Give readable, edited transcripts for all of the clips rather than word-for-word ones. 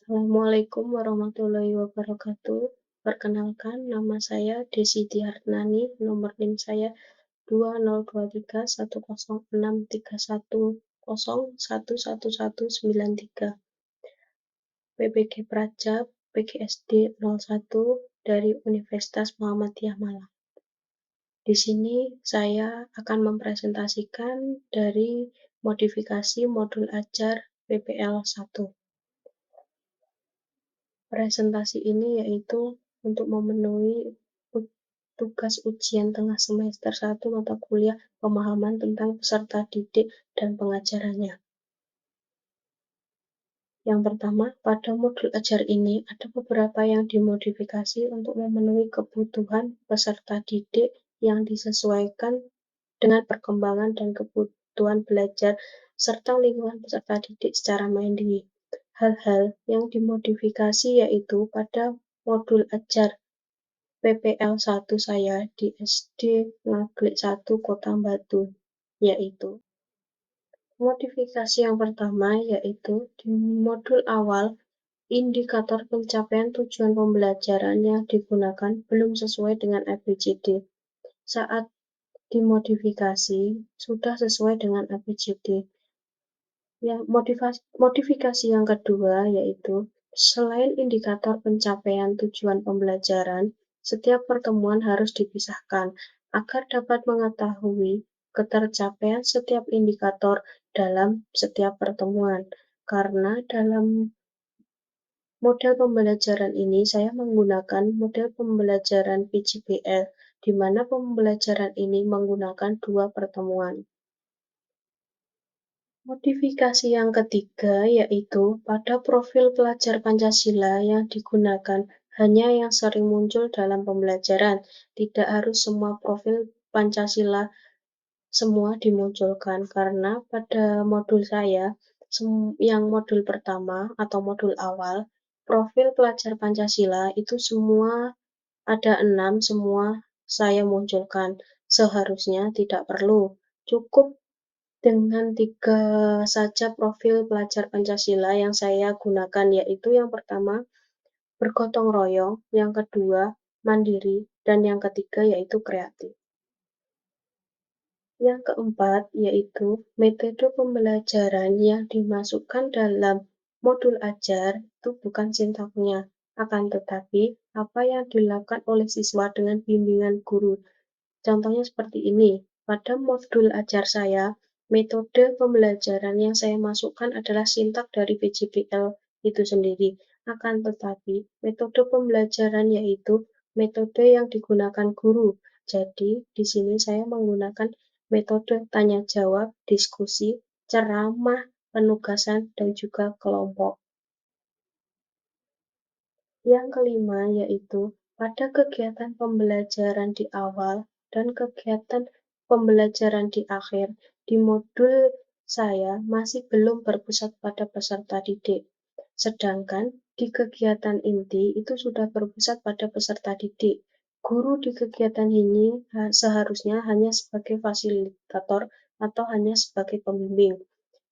Assalamualaikum warahmatullahi wabarakatuh. Perkenalkan, nama saya Desi Diharnani, nomor NIM saya 2023106310111193, PPG Praja, PGSD 01 dari Universitas Muhammadiyah Malang. Di sini saya akan mempresentasikan dari modifikasi modul ajar PPL 1. Presentasi ini yaitu untuk memenuhi tugas ujian tengah semester 1 mata kuliah pemahaman tentang peserta didik dan pengajarannya. Yang pertama, pada modul ajar ini ada beberapa yang dimodifikasi untuk memenuhi kebutuhan peserta didik yang disesuaikan dengan perkembangan dan kebutuhan belajar serta lingkungan peserta didik secara mandiri. Hal-hal yang dimodifikasi yaitu pada modul ajar PPL 1 saya di SD Ngaglik 1 Kota Batu, yaitu modifikasi yang pertama yaitu di modul awal indikator pencapaian tujuan pembelajaran yang digunakan belum sesuai dengan ABCD. Saat dimodifikasi sudah sesuai dengan ABCD. Yang modifikasi yang kedua yaitu selain indikator pencapaian tujuan pembelajaran, setiap pertemuan harus dipisahkan agar dapat mengetahui ketercapaian setiap indikator dalam setiap pertemuan. Karena dalam model pembelajaran ini saya menggunakan model pembelajaran PJBL, di mana pembelajaran ini menggunakan 2 pertemuan. Modifikasi yang ketiga yaitu pada profil pelajar Pancasila yang digunakan hanya yang sering muncul dalam pembelajaran, tidak harus semua profil Pancasila semua dimunculkan karena pada modul saya yang modul pertama atau modul awal, profil pelajar Pancasila itu semua ada 6, semua saya munculkan. Seharusnya tidak perlu, cukup dengan 3 saja profil pelajar Pancasila yang saya gunakan, yaitu yang pertama, bergotong royong, yang kedua, mandiri, dan yang ketiga yaitu kreatif. Yang keempat, yaitu metode pembelajaran yang dimasukkan dalam modul ajar itu bukan sintaknya, akan tetapi apa yang dilakukan oleh siswa dengan bimbingan guru. Contohnya seperti ini, pada modul ajar saya, metode pembelajaran yang saya masukkan adalah sintak dari PJBL itu sendiri. Akan tetapi, metode pembelajaran yaitu metode yang digunakan guru. Jadi, di sini saya menggunakan metode tanya jawab, diskusi, ceramah, penugasan, dan juga kelompok. Yang kelima yaitu pada kegiatan pembelajaran di awal dan kegiatan pembelajaran di akhir. Di modul saya masih belum berpusat pada peserta didik. Sedangkan di kegiatan inti itu sudah berpusat pada peserta didik. Guru di kegiatan ini seharusnya hanya sebagai fasilitator atau hanya sebagai pembimbing.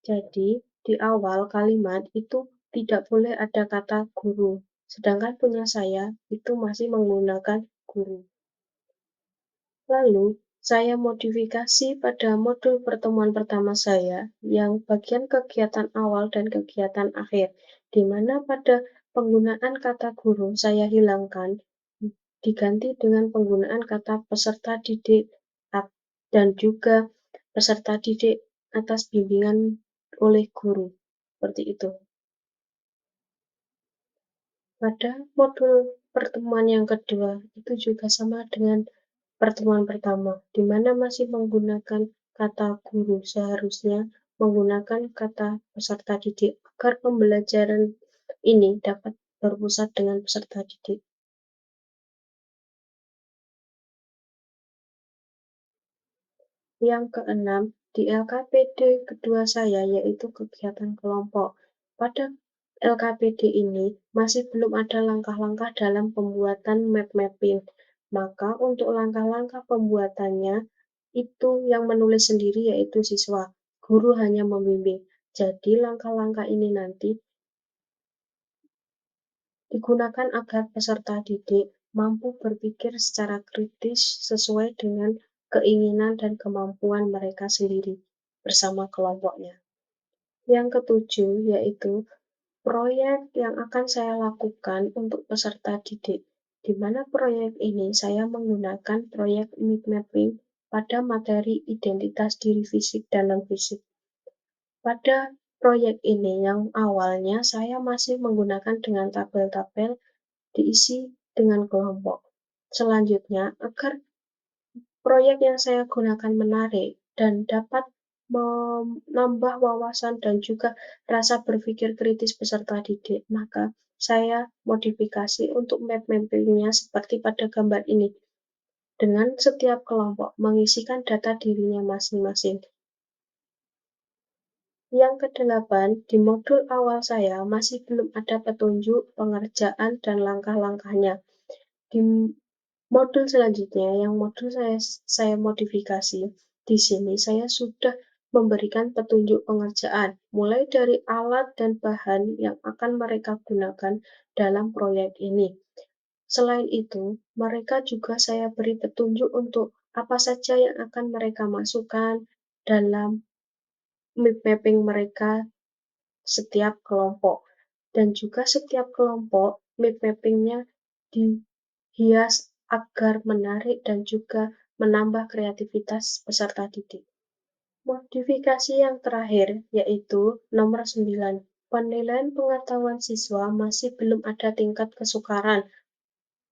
Jadi, di awal kalimat itu tidak boleh ada kata guru. Sedangkan punya saya itu masih menggunakan guru. Lalu, saya modifikasi pada modul pertemuan pertama saya yang bagian kegiatan awal dan kegiatan akhir, di mana pada penggunaan kata guru saya hilangkan, diganti dengan penggunaan kata peserta didik dan juga peserta didik atas bimbingan oleh guru. Seperti itu. Pada modul pertemuan yang kedua, itu juga sama dengan pertemuan pertama, di mana masih menggunakan kata guru, seharusnya menggunakan kata peserta didik agar pembelajaran ini dapat berpusat dengan peserta didik. Yang keenam, di LKPD kedua saya yaitu kegiatan kelompok. Pada LKPD ini masih belum ada langkah-langkah dalam pembuatan map mapping. Maka untuk langkah-langkah pembuatannya itu yang menulis sendiri yaitu siswa. Guru hanya membimbing. Jadi langkah-langkah ini nanti digunakan agar peserta didik mampu berpikir secara kritis sesuai dengan keinginan dan kemampuan mereka sendiri bersama kelompoknya. Yang ketujuh yaitu proyek yang akan saya lakukan untuk peserta didik, di mana proyek ini saya menggunakan proyek mind mapping pada materi identitas diri fisik dan non-fisik. Pada proyek ini yang awalnya saya masih menggunakan dengan tabel-tabel diisi dengan kelompok. Selanjutnya, agar proyek yang saya gunakan menarik dan dapat menambah wawasan dan juga rasa berpikir kritis peserta didik, maka saya modifikasi untuk map mappingnya seperti pada gambar ini. Dengan setiap kelompok mengisikan data dirinya masing-masing. Yang kedelapan, di modul awal saya masih belum ada petunjuk, pengerjaan, dan langkah-langkahnya. Di modul selanjutnya, yang modul saya modifikasi, di sini saya sudah memberikan petunjuk pengerjaan, mulai dari alat dan bahan yang akan mereka gunakan dalam proyek ini. Selain itu, mereka juga saya beri petunjuk untuk apa saja yang akan mereka masukkan dalam mapping mereka setiap kelompok. Dan juga setiap kelompok mappingnya dihias agar menarik dan juga menambah kreativitas peserta didik. Modifikasi yang terakhir yaitu nomor 9. Penilaian pengetahuan siswa masih belum ada tingkat kesukaran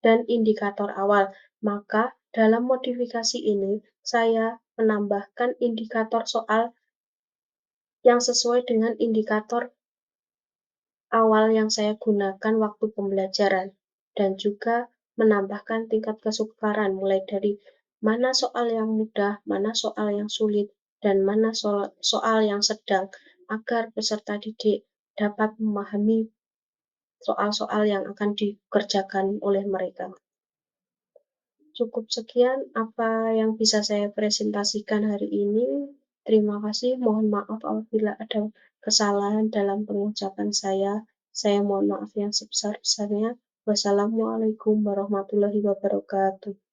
dan indikator awal. Maka dalam modifikasi ini saya menambahkan indikator soal yang sesuai dengan indikator awal yang saya gunakan waktu pembelajaran, dan juga menambahkan tingkat kesukaran mulai dari mana soal yang mudah, mana soal yang sulit, dan mana soal yang sedang, agar peserta didik dapat memahami soal-soal yang akan dikerjakan oleh mereka. Cukup sekian apa yang bisa saya presentasikan hari ini. Terima kasih, mohon maaf apabila ada kesalahan dalam pengucapan saya. Saya mohon maaf yang sebesar-besarnya. Wassalamualaikum warahmatullahi wabarakatuh.